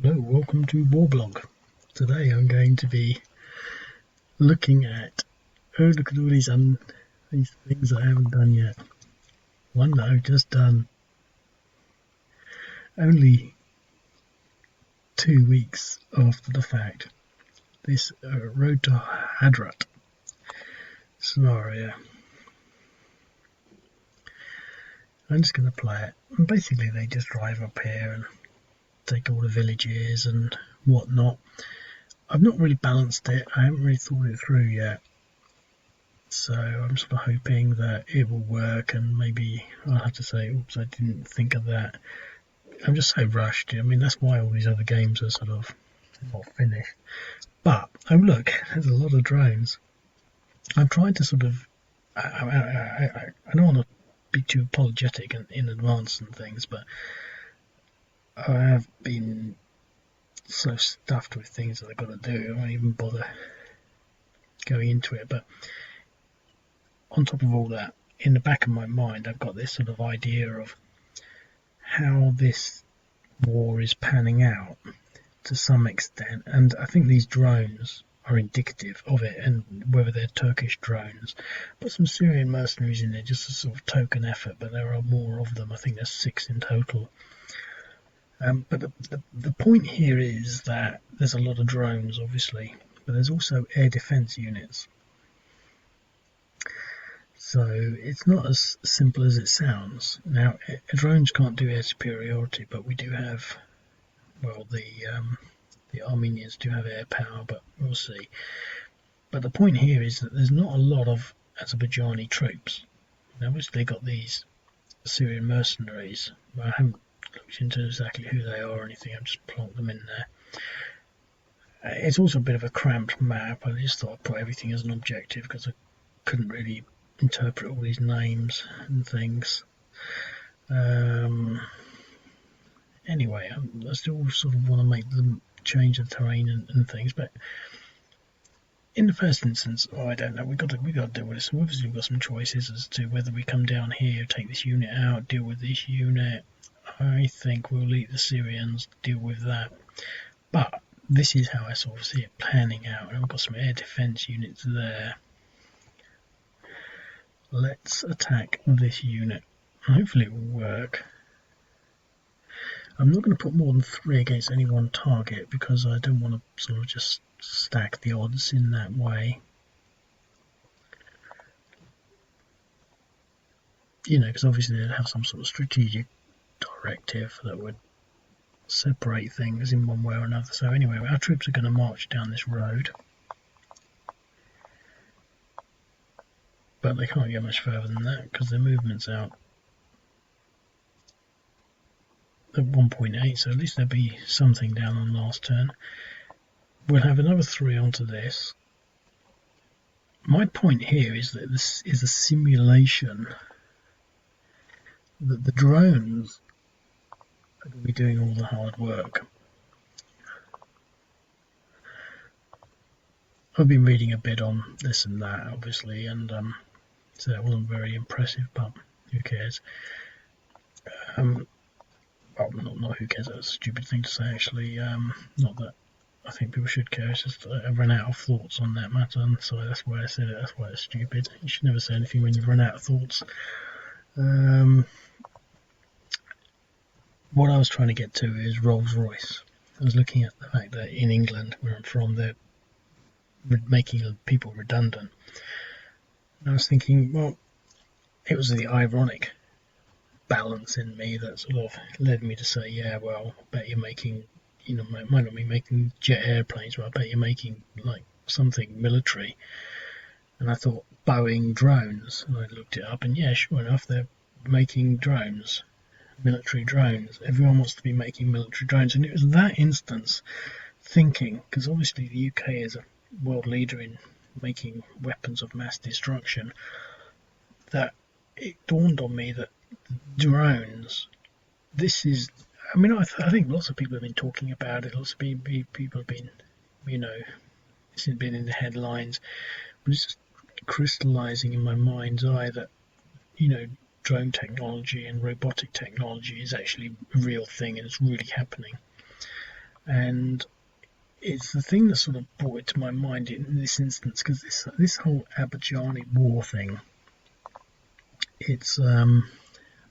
Hello, welcome to Warblog. Today I'm going to be looking at, look at all these things I haven't done yet. One that I've just done only 2 weeks after the fact. This Road to Hadrut scenario. I'm just going to play it. And basically they just drive up here and take all the villages and whatnot. I've not really balanced it. I haven't really thought it through yet. So I'm sort of hoping that it will work, and maybe I'll have to say, oops, I didn't think of that. I'm just so rushed. I mean, that's why all these other games are sort of not finished. But, oh look, there's a lot of drones. I'm trying to sort of, I don't want to be too apologetic in advance and things, but I have been so stuffed with things that I've got to do, I won't even bother going into it. But on top of all that, in the back of my mind, I've got this sort of idea of how this war is panning out to some extent, and I think these drones are indicative of it, and whether they're Turkish drones. Put some Syrian mercenaries in there, just a sort of token effort, but there are more of them. I think there's 6 in total. But the point here is that there's a lot of drones, obviously, but there's also air defense units. So it's not as simple as it sounds. Now, drones can't do air superiority, but we do have, well, the Armenians do have air power, but we'll see. But the point here is that there's not a lot of Azerbaijani troops. Now, obviously they got these Syrian mercenaries. I haven't looked into exactly who they are or anything. I've just plonked them in there. It's also a bit of a cramped map. I just thought I'd put everything as an objective because I couldn't really interpret all these names and things. Anyway, I still sort of want to make them change the terrain and things, but in the first instance, I don't know. We got to deal with this. Obviously, we've got some choices as to whether we come down here, take this unit out, deal with this unit. I think we'll let the Syrians deal with that. But this is how I sort of see it planning out. And we've got some air defense units there. Let's attack this unit. Hopefully it will work. I'm not going to put more than 3 against any one target because I don't want to sort of just stack the odds in that way. You know, because obviously they'd have some sort of strategic directive that would separate things in one way or another. So anyway, our troops are going to march down this road. But they can't get much further than that because their movement's out at 1.8, so at least there'll be something down on last turn. We'll have another 3 onto this. My point here is that this is a simulation that the drones are going to be doing all the hard work. I've been reading a bit on this and that, obviously, and so it wasn't very impressive, but who cares? Well, not who cares, that's a stupid thing to say, actually. Not that I think people should care, it's just I ran out of thoughts on that matter, and so that's why I said it, that's why it's stupid. You should never say anything when you've run out of thoughts. What I was trying to get to is Rolls-Royce. I was looking at the fact that in England, where I'm from, they're making people redundant. And I was thinking, well, it was the ironic balance in me that sort of led me to say, yeah, well, I bet you're making, you know, might not be making jet airplanes, but I bet you're making like something military. And I thought Boeing drones, and I looked it up, and yeah, sure enough, they're making drones, military drones. Everyone wants to be making military drones, and it was that instance thinking, because obviously the UK is a world leader in making weapons of mass destruction, that it dawned on me that drones, this is, I mean, I think lots of people have been talking about it, lots of people have been, you know, it's been in the headlines, but it's just crystallizing in my mind's eye that, you know, drone technology and robotic technology is actually a real thing and it's really happening. And it's the thing that sort of brought it to my mind in this instance, because this whole Azerbaijan war thing, it's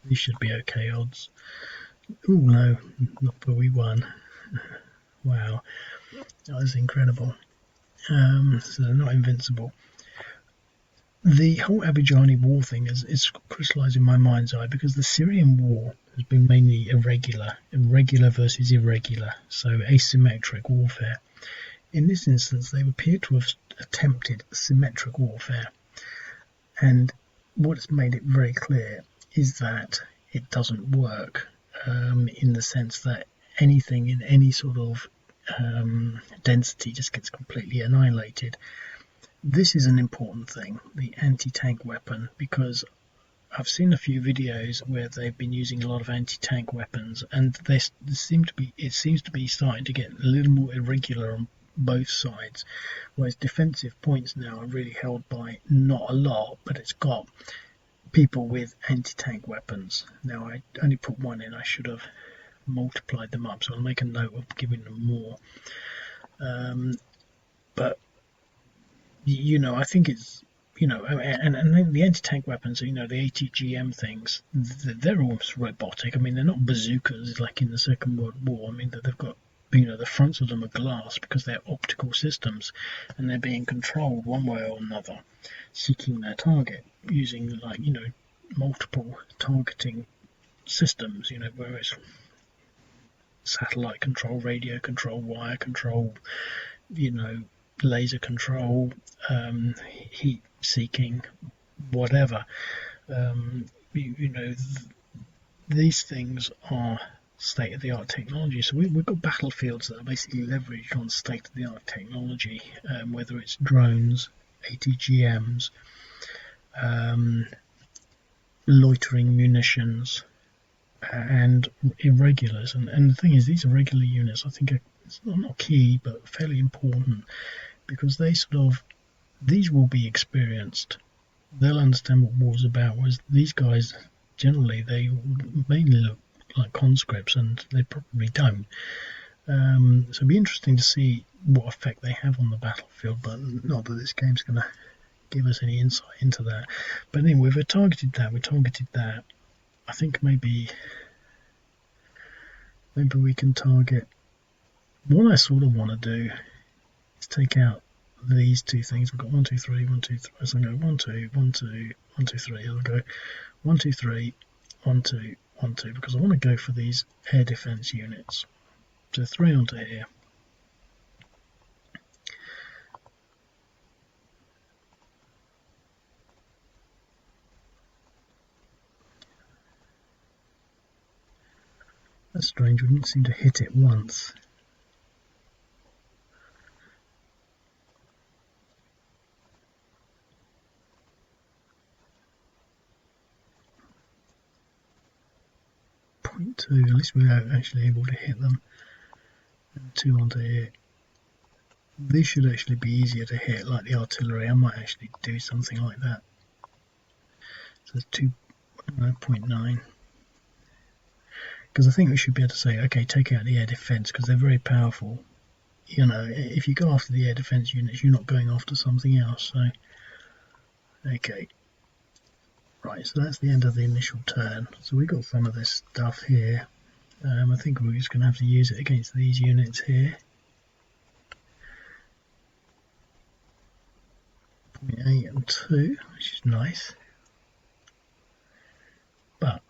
these should be okay odds. Oh no, not but we won. Wow, that was incredible. So they're not invincible. The whole Azerbaijan war thing is crystallised in my mind's eye because the Syrian war has been mainly irregular versus irregular, so asymmetric warfare. In this instance, they appear to have attempted symmetric warfare, and what's made it very clear is that it doesn't work, in the sense that anything in any sort of density just gets completely annihilated. This is an important thing, the anti-tank weapon, because I've seen a few videos where they've been using a lot of anti-tank weapons, and it seems to be starting to get a little more irregular on both sides, whereas defensive points now are really held by not a lot, but it's got people with anti-tank weapons. Now I only put one in, I should have multiplied them up, so I'll make a note of giving them more. But I think it's, and the anti-tank weapons, the ATGM things, they're almost robotic. I mean, they're not bazookas like in the Second World War. I mean, they've got, the fronts of them are glass because they're optical systems, and they're being controlled one way or another, seeking their target using multiple targeting systems. Where it's satellite control, radio control, wire control, laser control, heat seeking, whatever. These things are state-of-the-art technology. So we've got battlefields that are basically leveraged on state-of-the-art technology, whether it's drones, ATGMs, loitering munitions, and irregulars. And the thing is, these irregular units, I think, are not key, but fairly important, because these will be experienced. They'll understand what war's about, whereas these guys, generally, they mainly look like conscripts, and they probably don't. So it'll be interesting to see what effect they have on the battlefield, but not that this game's going to give us any insight into that. But anyway, we've targeted that. I think maybe we can target. What I sort of want to do is take out these two things. We've got 1, 2, 3, 1, 2, 3. So I'll go 1, 2, 1, 2, 1, 2, 3. I'll go 1, 2, 3, 1, 2, 1, 2, because I want to go for these air defense units. So 3 onto here. That's strange, we didn't seem to hit it once. Point 2, at least we are actually able to hit them. And 2 onto here. These should actually be easier to hit, like the artillery. I might actually do something like that. So it's 2.9. Because I think we should be able to say, okay, take out the air defense, because they're very powerful. If you go after the air defense units, you're not going after something else. So, okay. Right, so that's the end of the initial turn. So we got some of this stuff here. I think we're just going to have to use it against these units here. 0.8 and 2, which is nice. But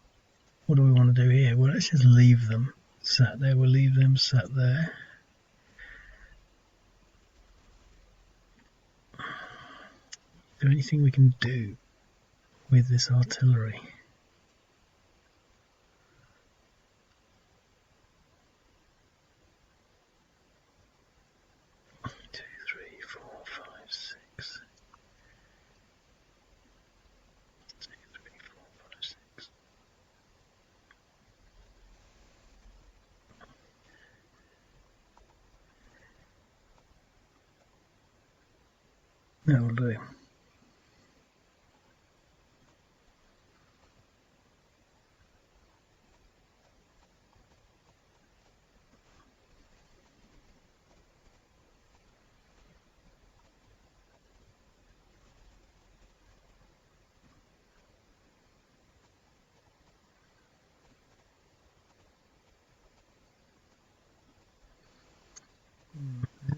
what do we want to do here? Well, let's just leave them sat there. We'll leave them sat there. Is there anything we can do with this artillery? That will do.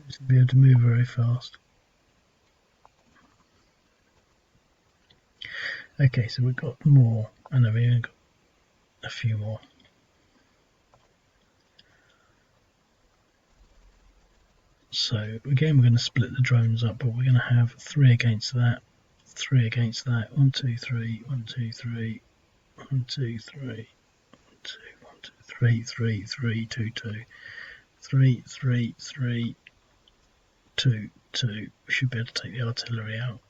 Should be able to move very fast. Okay, so we've got more. I know we've got a few more. So again, we're going to split the drones up, but we're going to have 3 against that, 3 against that. 1, 2, 3, 1, 2, 3, 1, 2, 3, 1, 2, 1, 2, 3, 3, 3, 2, 2, 3, 3, 3, 2, 2. We should be able to take the artillery out.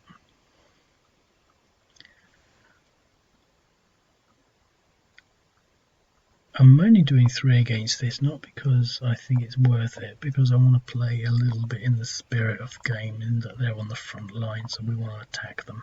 I'm only doing 3 against this, not because I think it's worth it, because I want to play a little bit in the spirit of the game, in that they're on the front line, so we want to attack them.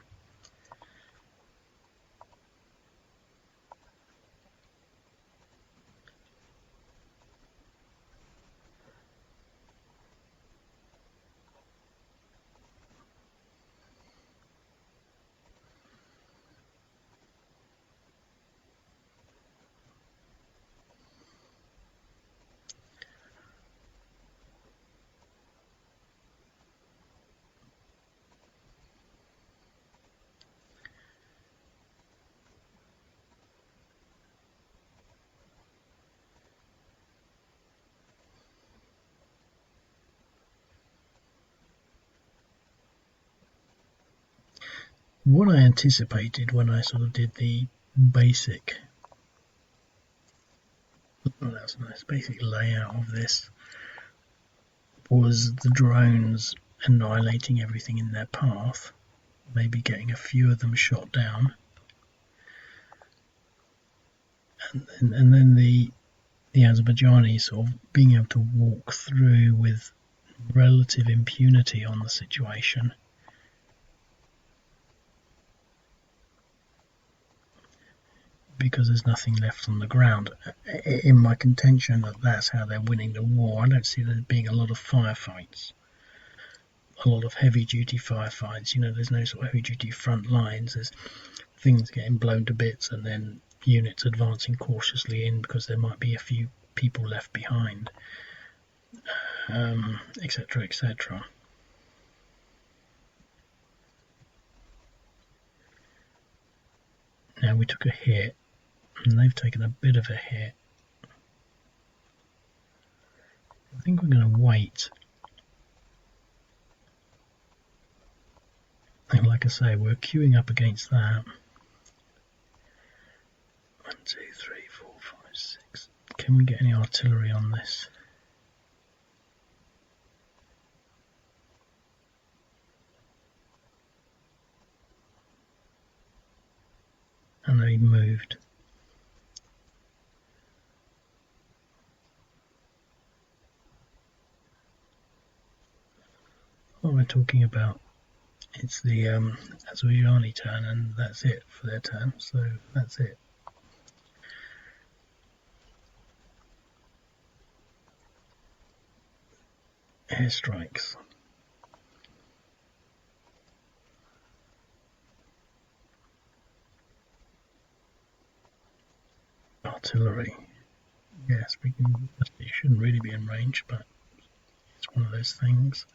What I anticipated when I sort of did the basic, that's a nice basic layout of this, was the drones annihilating everything in their path, maybe getting a few of them shot down, and then the Azerbaijani sort of being able to walk through with relative impunity on the situation. Because there's nothing left on the ground. In my contention that that's how they're winning the war, I don't see there being a lot of firefights, a lot of heavy-duty firefights. You know, there's no sort of heavy-duty front lines. There's things getting blown to bits and then units advancing cautiously in because there might be a few people left behind, etc., etc. Now we took a hit, and they've taken a bit of a hit. I think we're going to wait. And like I say, we're queuing up against that. 1, 2, 3, 4, 5, 6. Can we get any artillery on this? And they moved. What we're talking about, it's the Azerbaijani turn, and that's it for their turn, so that's it. Airstrikes. Artillery. Yes, we can. It shouldn't really be in range, but it's one of those things.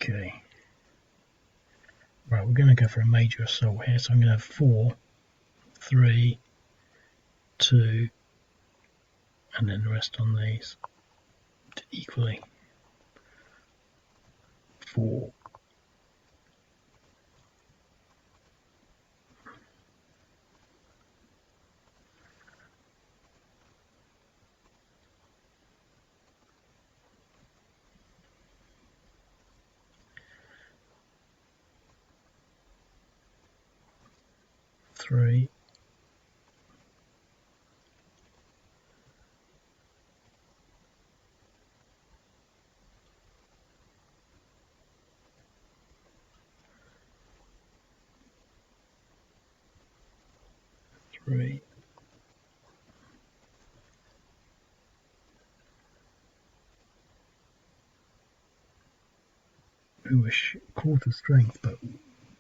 Okay. Right, we're going to go for a major assault here, so I'm going to have 4, 3, 2, and then the rest on these equally. 4. 3, three. We were quarter strength, but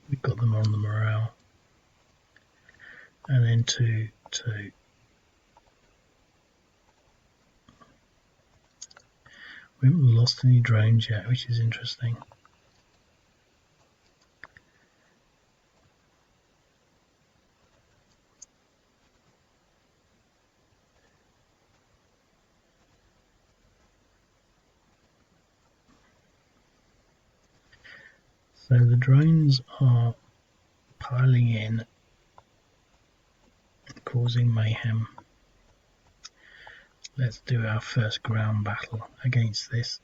we got them on the morale. And then 2, 2. We haven't lost any drones yet, which is interesting. So the drones are piling in, causing mayhem. Let's do our first ground battle against this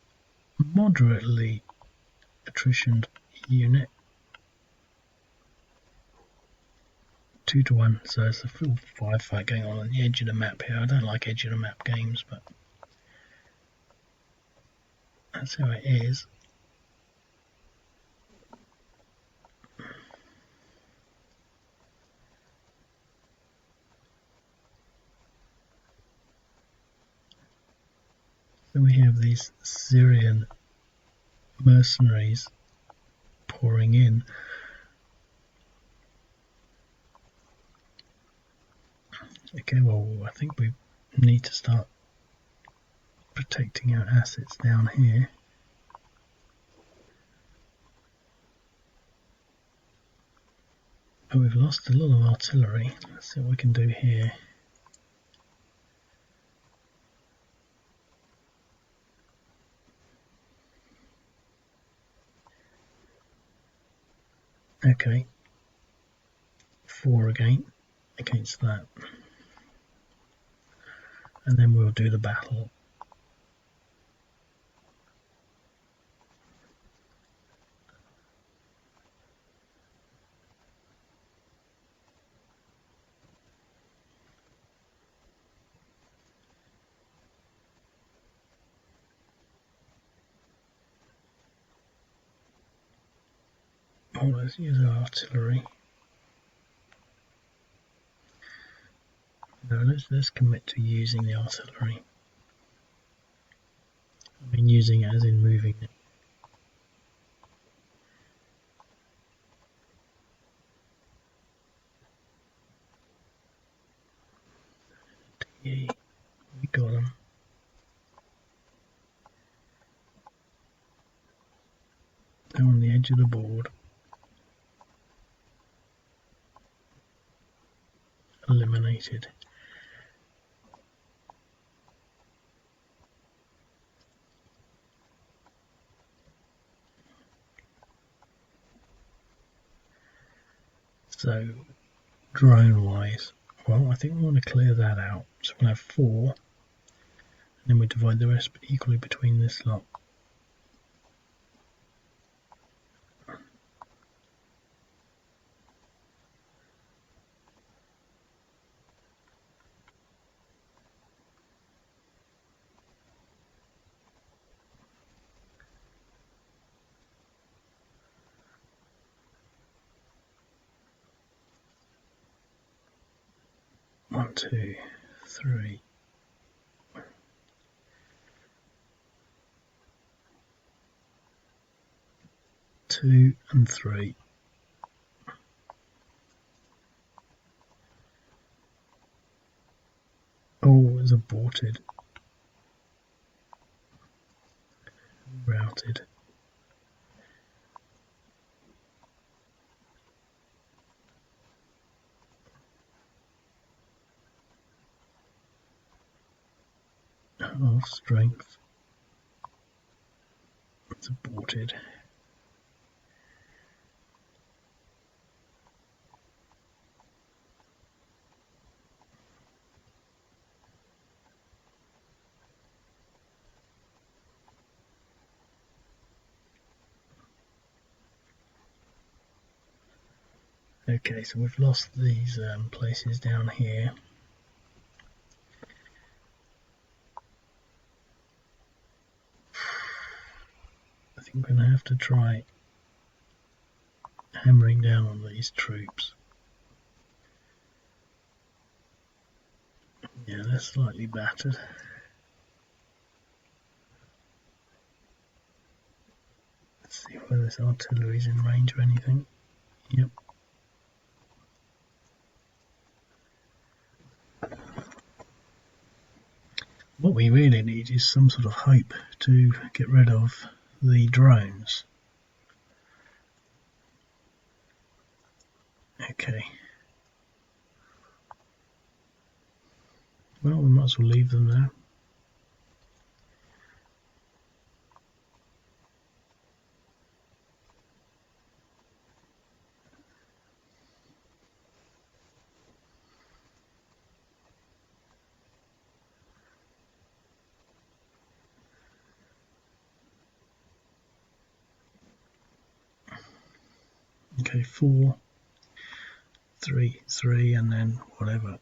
moderately attritioned unit. 2 to 1, so it's a full firefight going on the edge of the map here. I don't like edge of the map games, but that's how it is. So we have these Syrian mercenaries pouring in. Okay, well, I think we need to start protecting our assets down here. But we've lost a lot of artillery. Let's see what we can do here. Okay, 4 again against that, and then we'll do the battle. Oh, let's use our artillery. No, let's commit to using the artillery. I mean using it as in moving it. Yeah, we got them. They're on the edge of the board. Eliminated. So, drone-wise, well, I think we want to clear that out. So we'll have 4, and then we divide the rest equally between this lot. One, 2, 3. 2 and 3. Oh, it was aborted. Routed. Half strength. It's aborted. Okay, so we've lost these places down here. I think we're going to have to try hammering down on these troops. Yeah, they're slightly battered. Let's see whether this artillery's in range or anything. Yep. What we really need is some sort of hope to get rid of the drones. Okay. Well, we might as well leave them there. Okay, 4, 3, 3, and then whatever.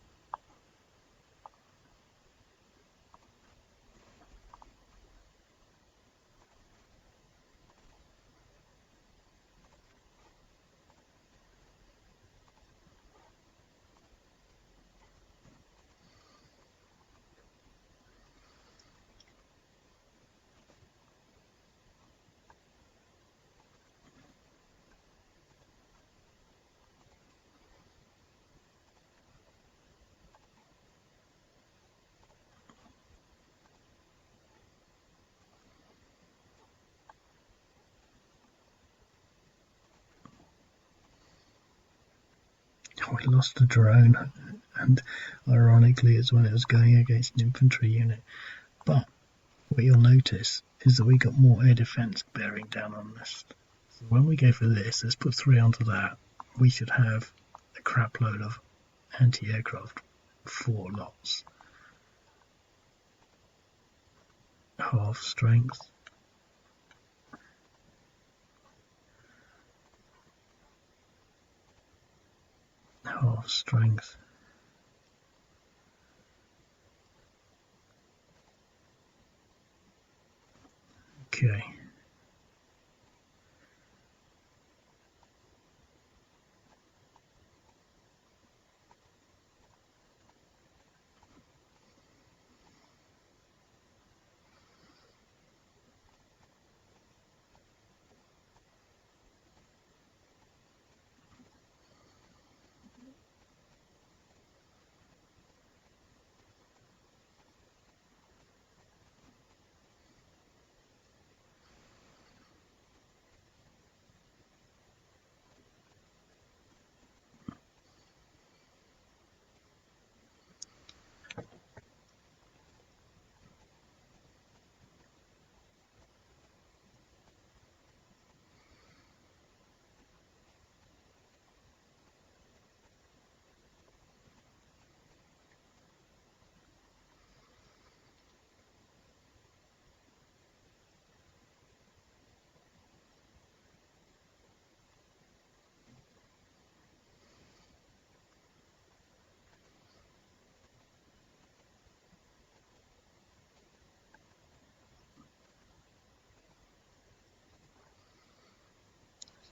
We lost a drone, and ironically it's when it was going against an infantry unit. But what you'll notice is that we got more air defence bearing down on this. So when we go for this, let's put 3 onto that, we should have a crap load of anti-aircraft, 4 lots. Half strength. Half strength. Okay.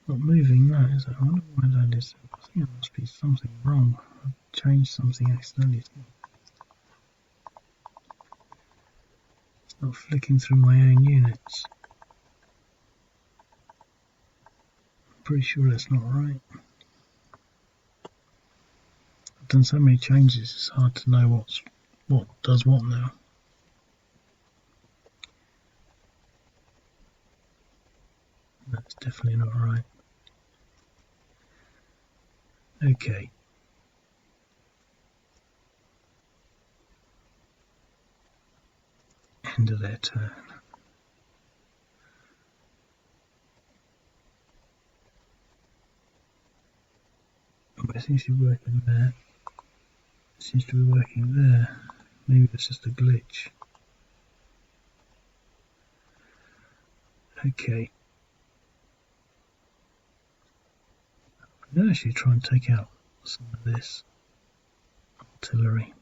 Not moving that, is it? I wonder why that is. I think there must be something wrong. I've changed something accidentally. It's not flicking through my own units. I'm pretty sure that's not right. I've done so many changes, it's hard to know what does what now. That's definitely not right. Okay. End of their turn. But it seems to be working there. It seems to be working there. Maybe it's just a glitch. Okay. I'm going to actually try and take out some of this artillery.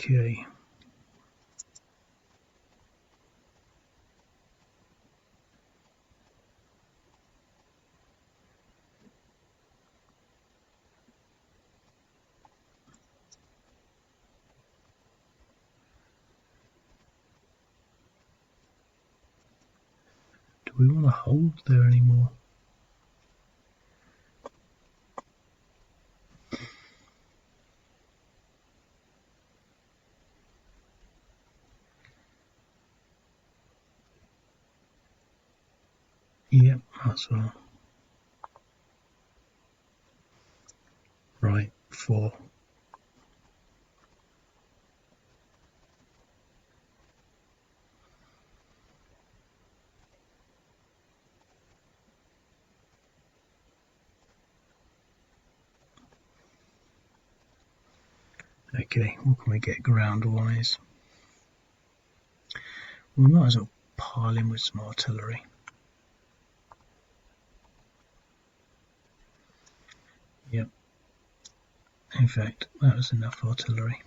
Okay. Do we want to hold there anymore? Yep, that's well. Right, 4. Okay, what can we get ground-wise? We might as well pile in with some artillery. Yep. In fact, that was enough artillery.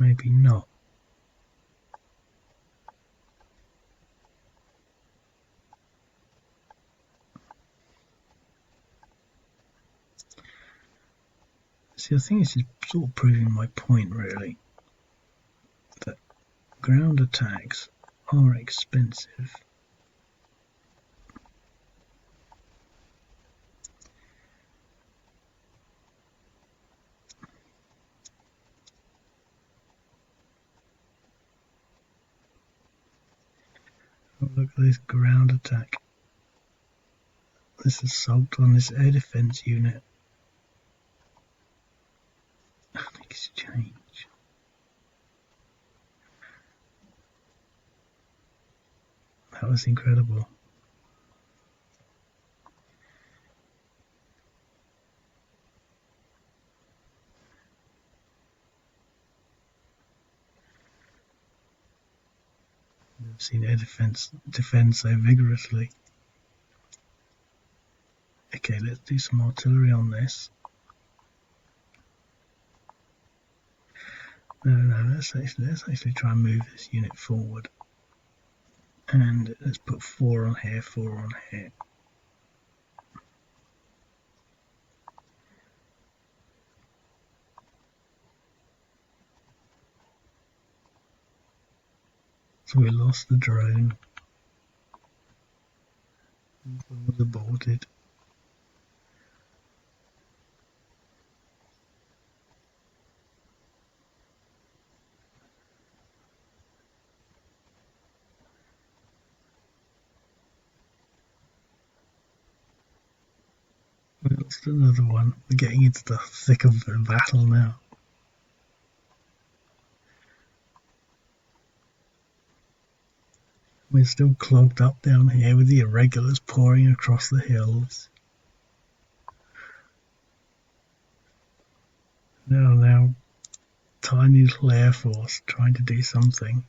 Maybe not. See, I think this is sort of proving my point, really, that ground attacks are expensive. Oh, look at this ground attack. This assault on this air defense unit. Exchange. That was incredible. I've seen air defense defend so vigorously. Okay, let's do some artillery on this. No, let's actually try and move this unit forward. And let's put 4 on here, 4 on here. So we lost the drone. It was aborted. We lost another one. We're getting into the thick of the battle now. We're still clogged up down here with the irregulars pouring across the hills. Now, tiny little air force trying to do something.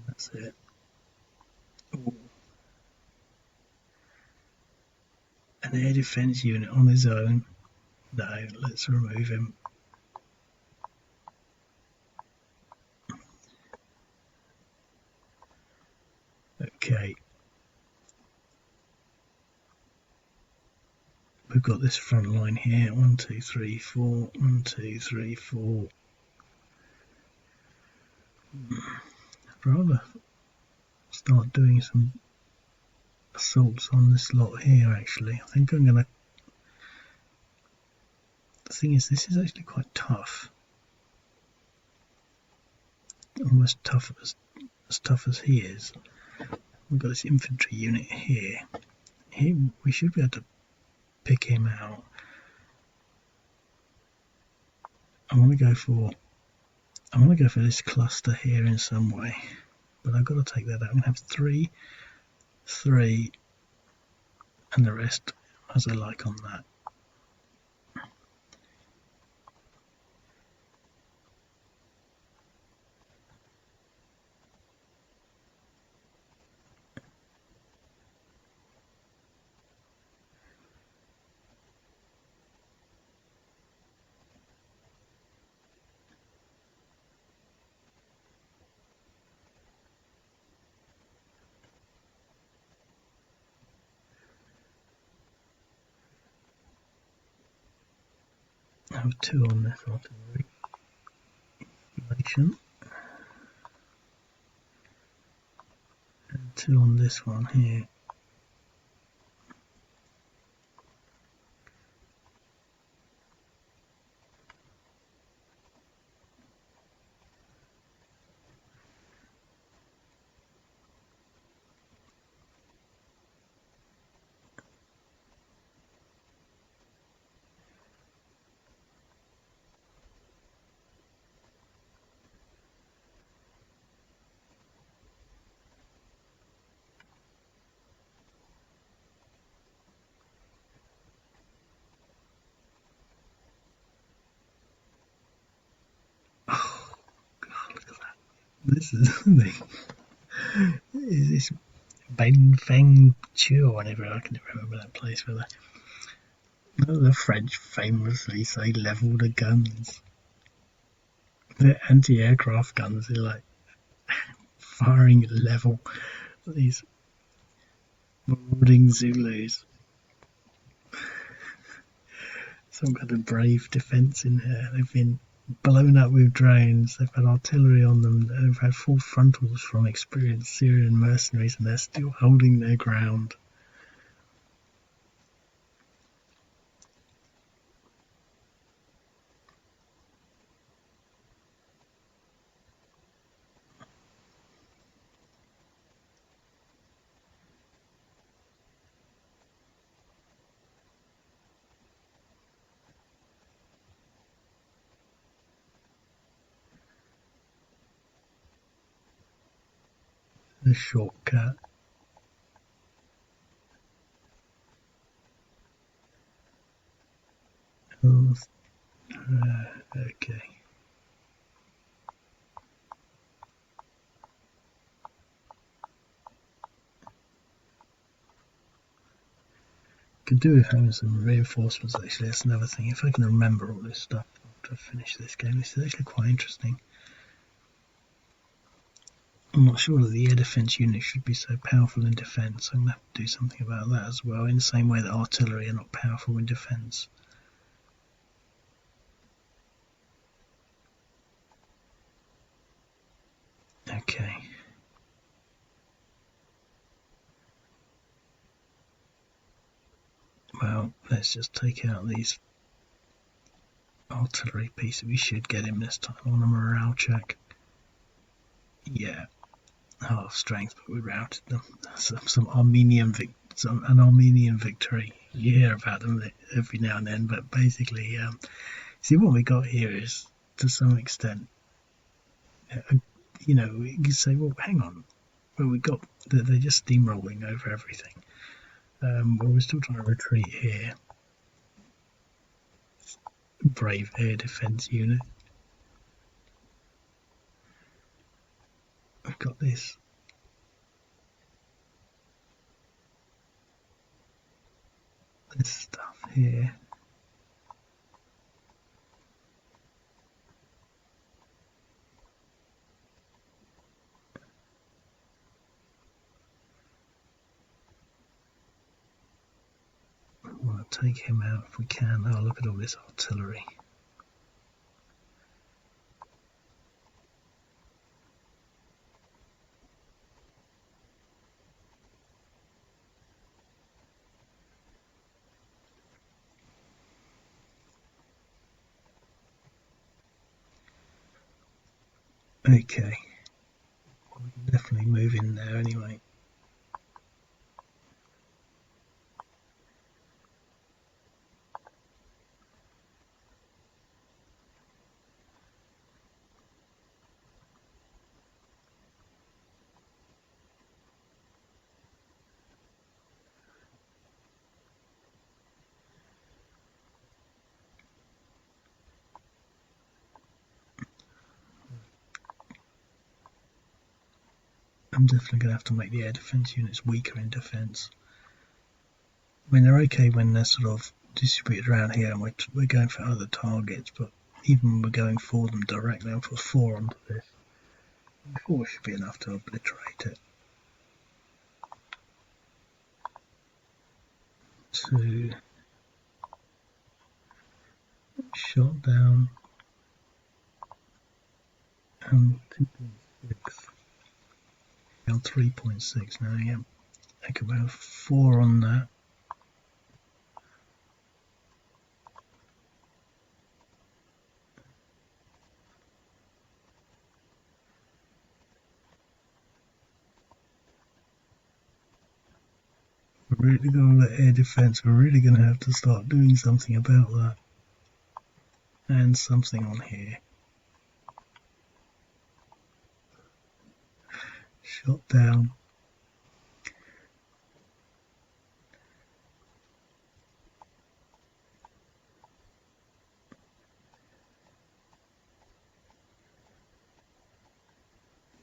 That's it. Ooh. An air defence unit on his own. No, let's remove him. Okay. We've got this front line here. 1, 2, 3, 4. 1, 2, 3, 4. I'd rather start doing some assaults on this lot here, actually. I think I'm going to... The thing is, this is actually quite tough. Almost as tough as he is. We've got this infantry unit here. We should be able to pick him out. I want to go for this cluster here in some way, but I've got to take that out. I'm going to have 3, 3, and the rest as I like on that. I have 2 on this artillery formation, and 2 on this one here. Oh God, look at that! This is this Bang Fang Chu or whatever. I can never remember that place where the French famously say level the guns. The anti-aircraft guns are like firing at level. These marauding Zulus. Some kind of brave defence in here. They've been blown up with drones. They've had artillery on them. They've had full frontals from experienced Syrian mercenaries, and they're still holding their ground. A shortcut. Okay. Could do with having some reinforcements, actually. That's another thing. If I can remember all this stuff after I finish this game, this is actually quite interesting. I'm not sure that the air defence unit should be so powerful in defence. I'm going to have to do something about that as well, in the same way that artillery are not powerful in defence. Okay. Well, let's just take out these artillery pieces. We should get him this time on a morale check. Yeah. Half strength, but we routed them. An Armenian victory. You hear about them every now and then, but basically, see what we got here is, to some extent, you can say, well, hang on, well, we got they're just steamrolling over everything. Well, we're still trying to retreat here. Brave air defense unit. got this stuff here. I want to take him out if we can. Oh, look at all this artillery. Okay, we can definitely move in there anyway. I'm definitely going to have to make the air defence units weaker in defence. I mean, they're okay when they're sort of distributed around here and we're going for other targets, but even when we're going for them directly, I'll put 4 onto this. 4 should be enough to obliterate it. 2. Shot down. And 2.6. 3.6 now, yeah. I could have 4 on that. We're really going to let air defence, we're really going to have to start doing something about that. And something on here. Shot down.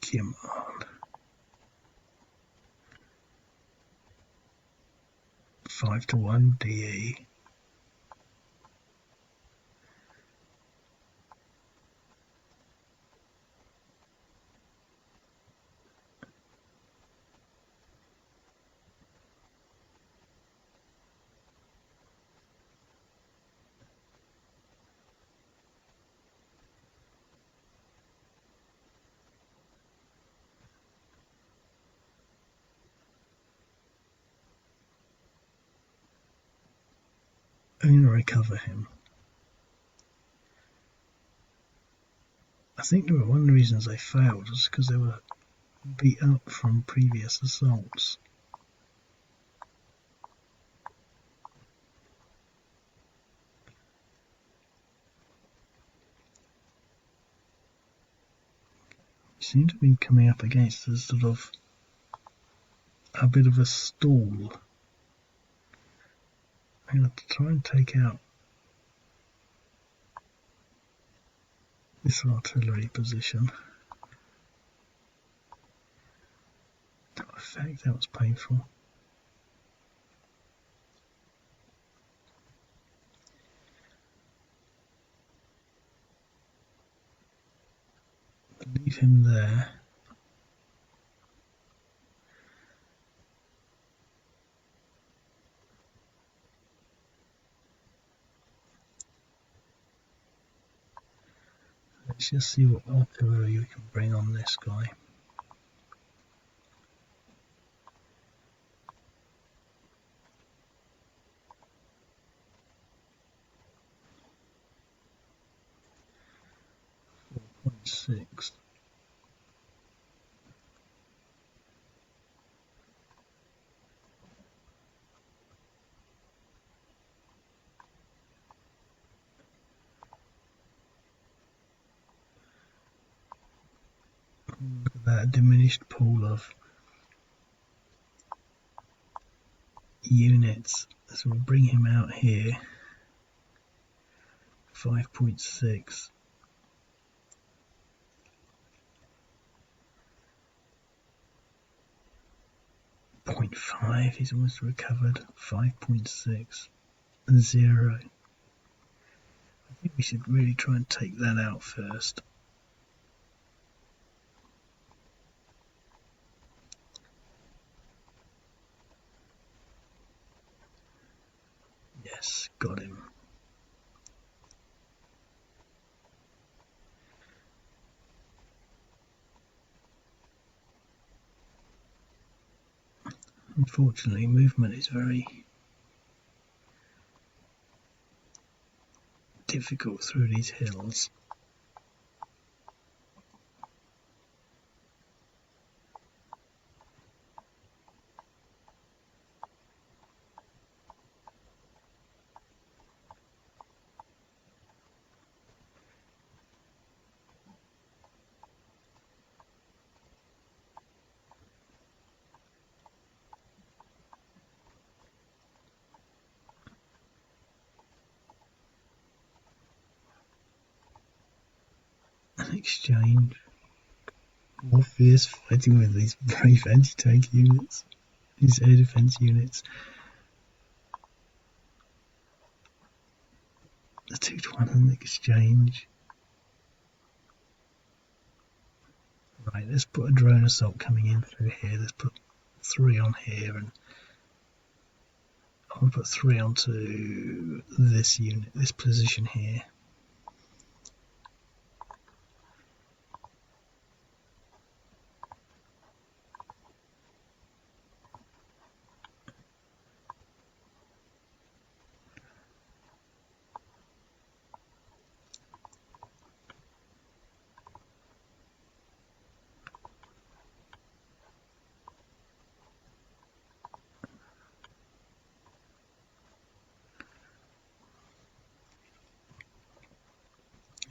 Come on. 5-1 DE. I'm going to recover him. I think one of the reasons they failed was because they were beat up from previous assaults. They seem to be coming up against a sort of a bit of a stall. I'm going to try and take out this artillery position. Oh, in fact, that was painful. Leave him there. Let's just see what artillery we can bring on this guy. .6. Look at that diminished pool of units. So we'll bring him out here. 5.6. 0.5, he's almost recovered. 5.6, 0. I think we should really try and take that out first. Yes, got him. Unfortunately, movement is very difficult through these hills. An exchange. More fierce fighting with these brave anti-tank units, these air defense units. The 2-to-1 an exchange. Right, let's put a drone assault coming in through here. Let's put 3 on here, and I'll put 3 onto this unit, this position here.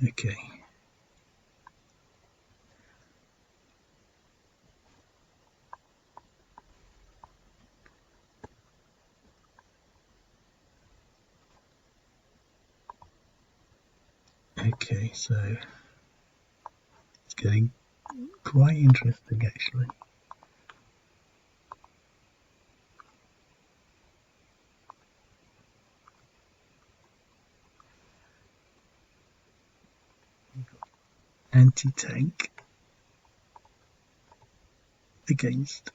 Okay. Okay, so it's getting quite interesting actually. Anti-tank against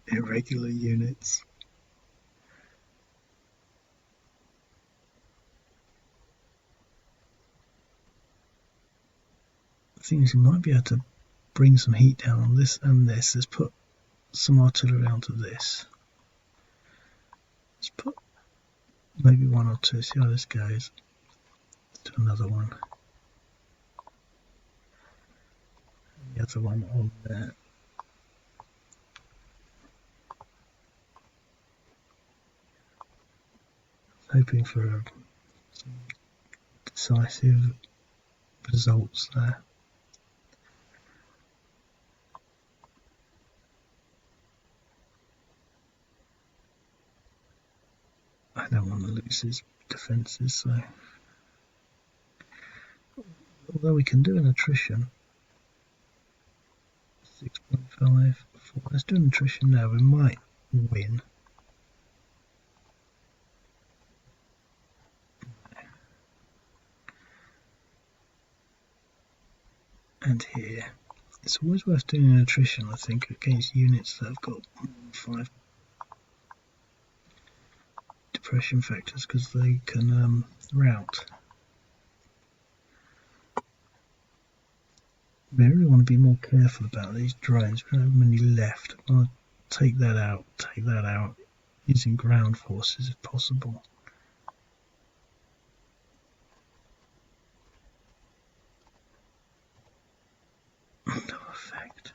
irregular units. Things we might be able to bring some heat down on this and this. Let's put some artillery onto this. Let's put maybe 1 or 2, see how this goes. Let's do another one. The other one on there. Hoping for some decisive results there. I don't want to lose his defences, so although we can do an attrition, 6.5, 4. Let's do an attrition now. We might win. And here, it's always worth doing an attrition, I think, against units that have got 5 depression factors, because they can rout. We really want to be more careful about these drones. We don't have many left. I want to take that out, using ground forces if possible. No effect.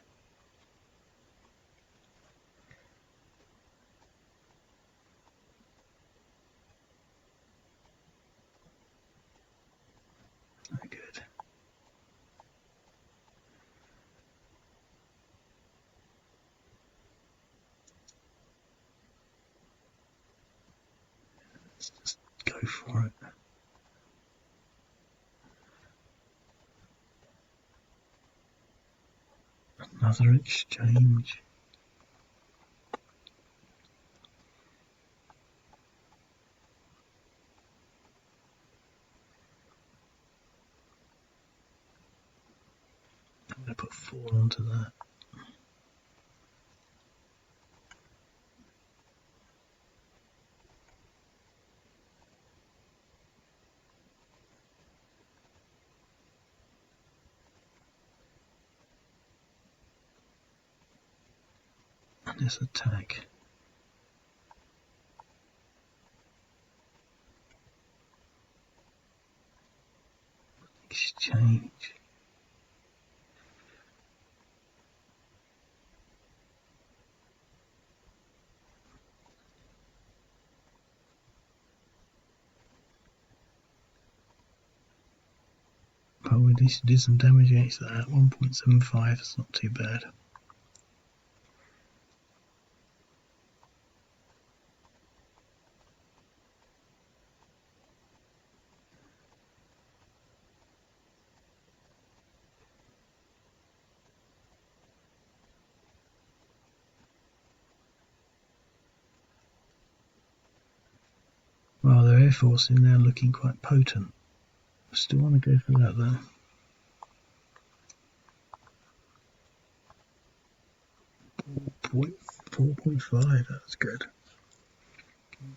Very good. Let's just go for it. Another exchange. onto that. And this attack. Exchange. Oh, we need to do some damage against that. 1.75, it's not too bad. Well, their air force is now looking quite potent. I still want to go for that though. 4.5, that's good.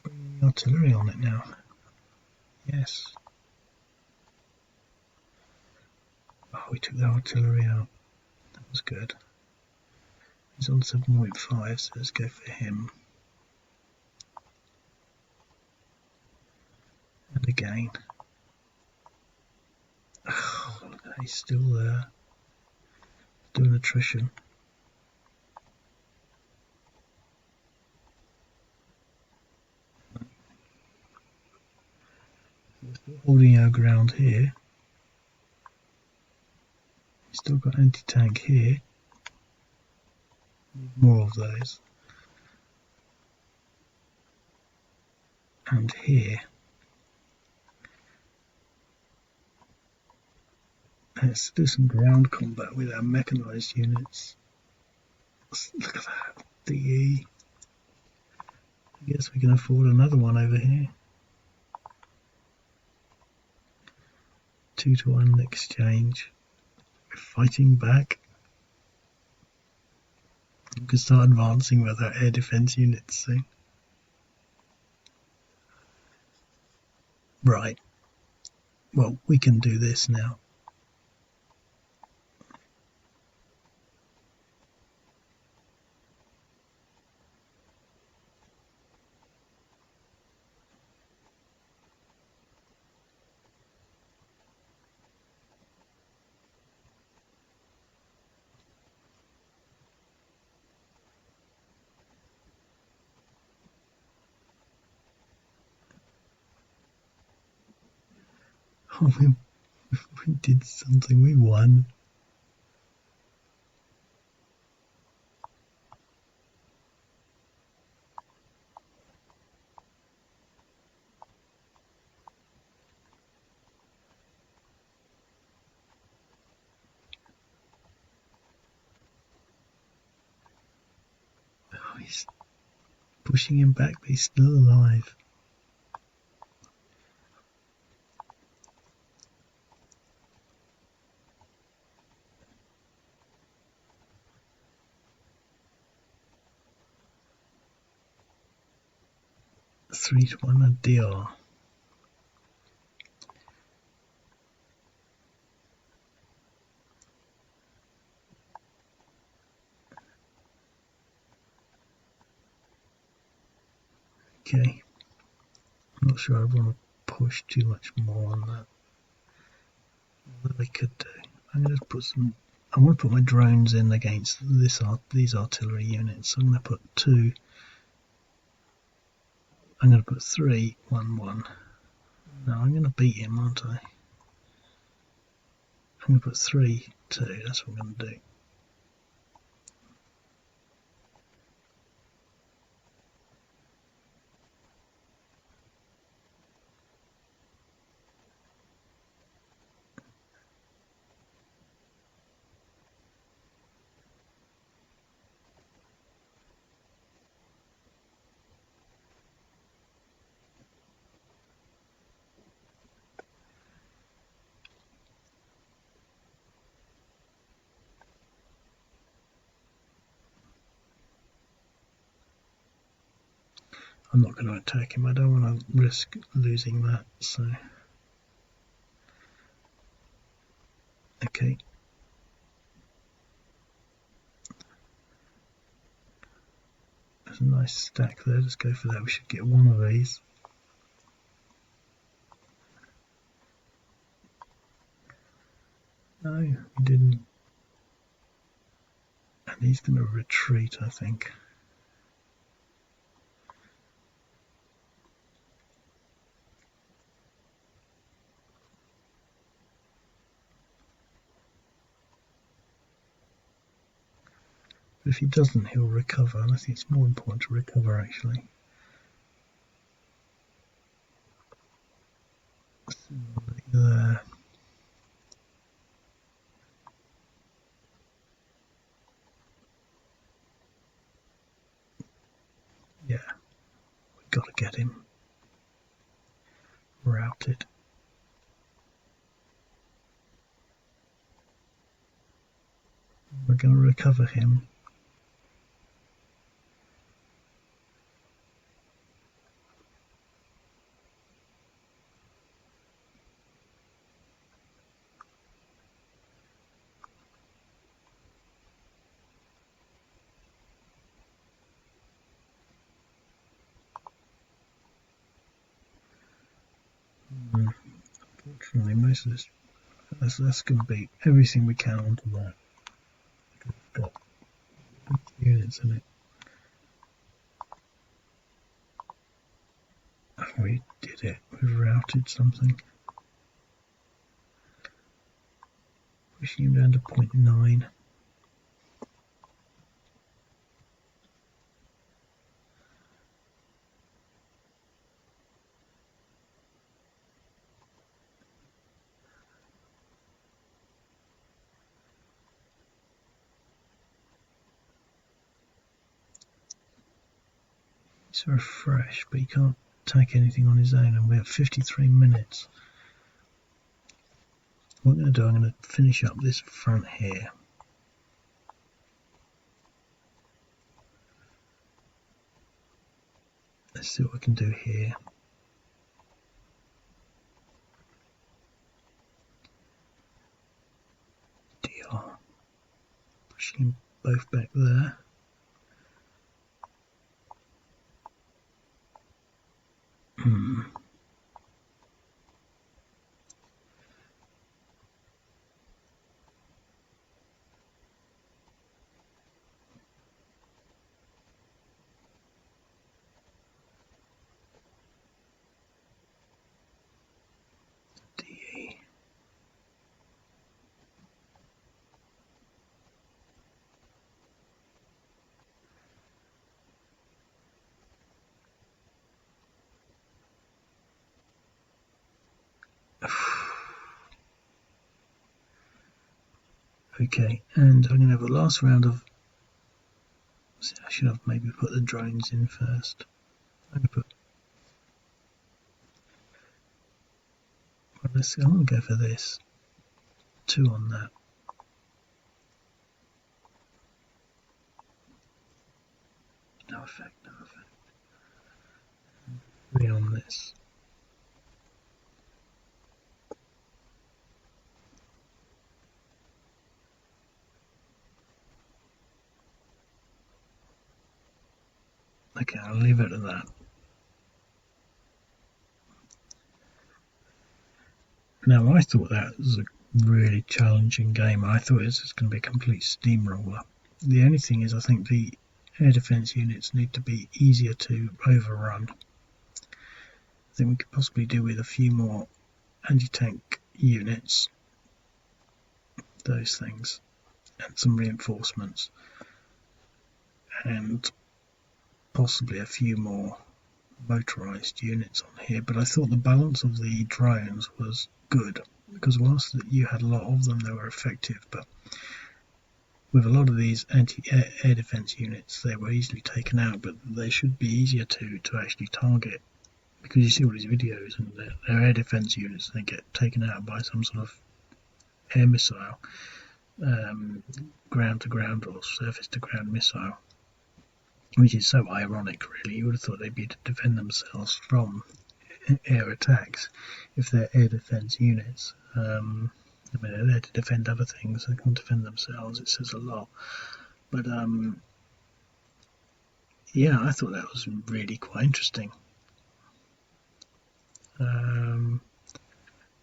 Bring the artillery on it now. Yes. Oh, we took the artillery out. That was good. He's on 7.5, so let's go for him. And again. Oh, look at that, he's still there. Doing attrition. We're still holding our ground here. Still got anti-tank here. Need more of those. And here. Let's do some ground combat with our mechanised units. Look at that. DE. I guess we can afford another one over here. 2-to-1 exchange. We're fighting back. We can start advancing with our air defence units soon. Right. Well, we can do this now. Oh, we did something. We won. Oh, he's pushing him back, but he's still alive. Three to one a DR. Okay. I'm not sure I want to push too much more on that. What I could do. I'm going to put some. I want to put my drones in against these artillery units. So I'm going to put 2. I'm going to put 3, 1, 1. No, I'm going to beat him, aren't I? I'm going to put 3, 2. That's what I'm going to do. I'm not going to attack him. I don't want to risk losing that. So, okay. There's a nice stack there. Let's go for that. We should get one of these. No, we didn't. And he's going to retreat, I think. But if he doesn't, he'll recover. And I think it's more important to recover, actually. There. Yeah, we've got to get him routed. We're going to recover him. Unfortunately, most of this, that's going to be everything we can onto that. It's got units in it. We did it. We've routed something. Pushing him down to 0.9. He's very fresh, but he can't attack anything on his own, and we have 53 minutes. What I'm going to do, I'm going to finish up this front here. Let's see what we can do here. DR. Pushing both back there. Okay, and I'm going to have a last round of. I should have maybe put the drones in first. I'm going to go for this. 2 on that. No effect, no effect. 3 on this. Okay, I'll leave it at that. Now, I thought that was a really challenging game. I thought it was just going to be a complete steamroller. The only thing is, I think the air defense units need to be easier to overrun. I think we could possibly do with a few more anti-tank units, those things, and some reinforcements, and possibly a few more motorized units on here. But I thought the balance of the drones was good, because whilst you had a lot of them, they were effective, but with a lot of these anti-air defense units, they were easily taken out, but they should be easier to actually target, because you see all these videos and their air defense units, they get taken out by some sort of air missile, ground to ground or surface to ground missile. which is so ironic, really. You would have thought they'd be to defend themselves from air attacks if they're air defence units. I mean, they're there to defend other things, they can't defend themselves. It says a lot. But yeah, I thought that was really quite interesting.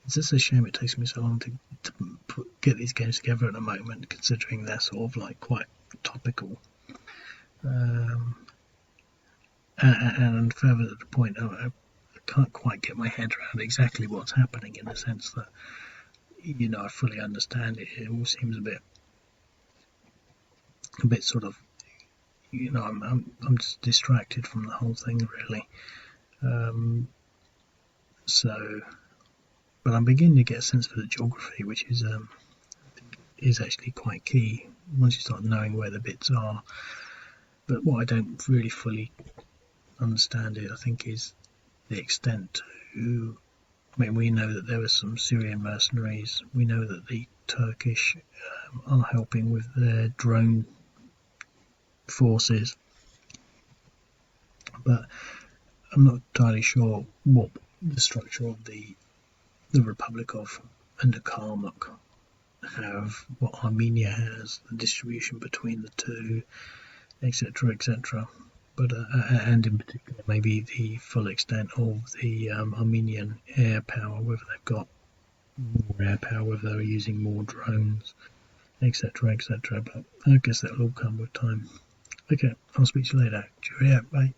It's just a shame it takes me so long to get these games together at the moment, considering they're sort of like quite topical. And further to the point, I can't quite get my head around exactly what's happening, in the sense that, you know, I fully understand it. It all seems a bit sort of, you know, I'm just distracted from the whole thing, really. But I'm beginning to get a sense for the geography, which is actually quite key once you start knowing where the bits are. But what I don't really fully understand I think, is the extent to. I mean, we know that there are some Syrian mercenaries. We know that the Turkish are helping with their drone forces, but I'm not entirely sure what the structure of the Republic of Nagorno-Karabakh have, what Armenia has, the distribution between the two, etc., etc. But and in particular, maybe the full extent of the Armenian air power, whether they've got more air power, whether they're using more drones, etc., etc. But I guess that'll all come with time. Okay, I'll speak to you later. Cheerio, bye.